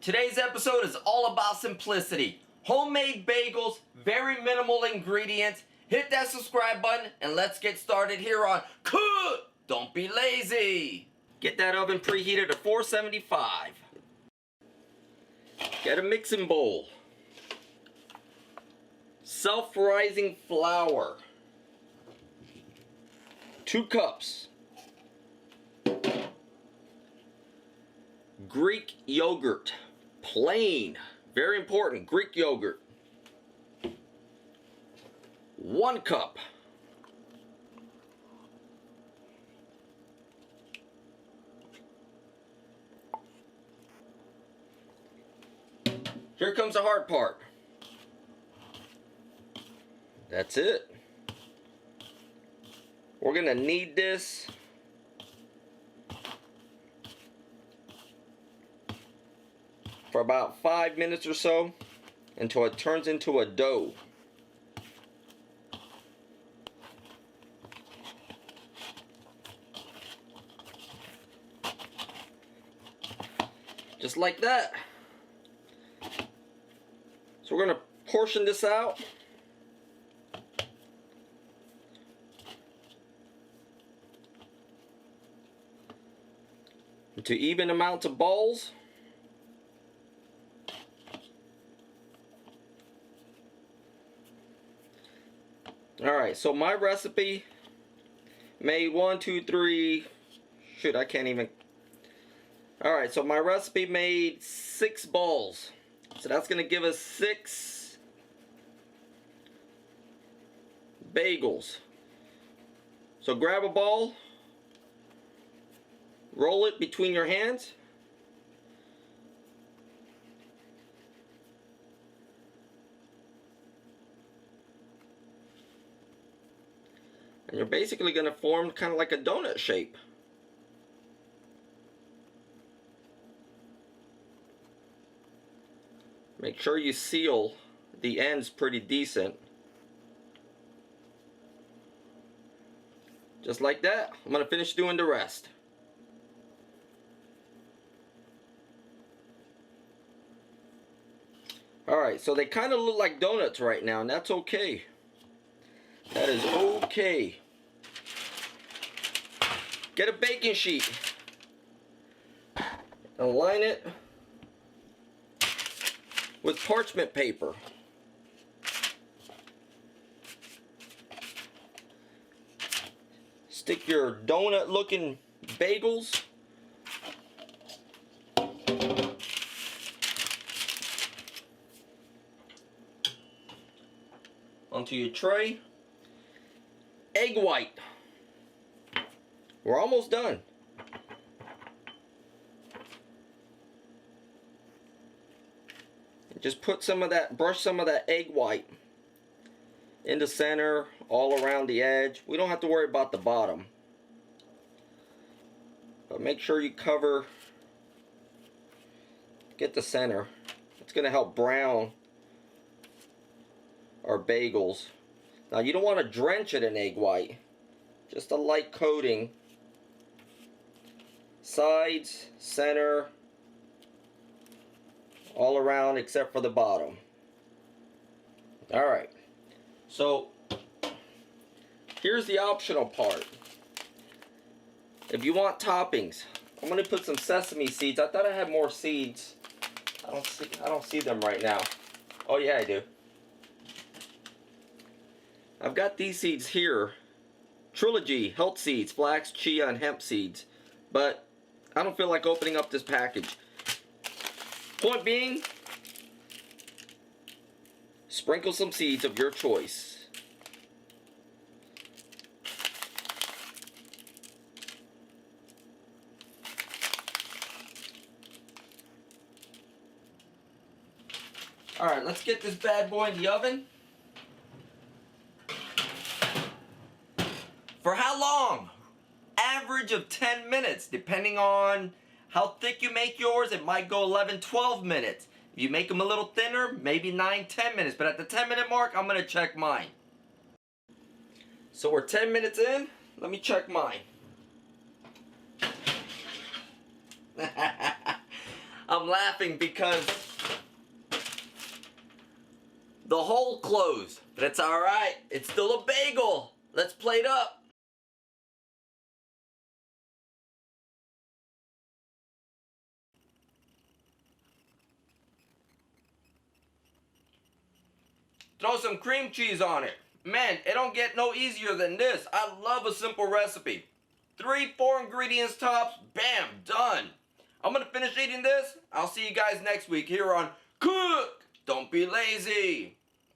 Today's episode is all about simplicity. Homemade bagels, very minimal ingredients. Hit that subscribe button and let's get started here on Cook! Don't be lazy. Get that oven preheated to 475. Get a mixing bowl. Self-rising flour. 2 cups. Greek yogurt. Plain. Very important. Greek yogurt. 1 cup. Here comes the hard part. That's it. We're gonna knead this for about 5 minutes or so until it turns into a dough. Just like that. So we're going to portion this out. Into even amounts of balls. Alright, so my recipe made 1, 2, 3, shoot, I can't even. Alright, so my recipe made 6 balls. So that's going to give us 6 bagels. So grab a ball, roll it between your hands. And you're basically going to form kind of like a donut shape. Make sure you seal the ends pretty decent. Just like that. I'm going to finish doing the rest. Alright, so they kind of look like donuts right now, and that's okay. That is okay. Get a baking sheet. Align it with parchment paper. Stick your donut looking bagels onto your tray. Egg white. We're almost done. Just put some of that, brush some of that egg white in the center, all around the edge. We don't have to worry about the bottom. But make sure you cover, get the center. It's going to help brown our bagels. Now you don't want to drench it in egg white. Just a light coating. Sides, center, all around except for the bottom. Alright, so here's the optional part. If you want toppings, I'm going to put some sesame seeds. I thought I had more seeds. I don't see them right now. Oh yeah, I do. I've got these seeds here. Trilogy, health seeds, flax, chia, and hemp seeds. But I don't feel like opening up this package. Point being, sprinkle some seeds of your choice. Alright, let's get this bad boy in the oven. For how long? Average of 10 minutes, depending on how thick you make yours. It might go 11, 12 minutes. If you make them a little thinner, maybe 9, 10 minutes. But at the 10-minute mark, I'm going to check mine. So we're 10 minutes in. Let me check mine. I'm laughing because the hole closed. But it's alright. It's still a bagel. Let's plate up. Throw some cream cheese on it. Man, it don't get no easier than this. I love a simple recipe. 3-4 ingredients tops, bam, done. I'm gonna finish eating this. I'll see you guys next week here on Cook. Don't be lazy.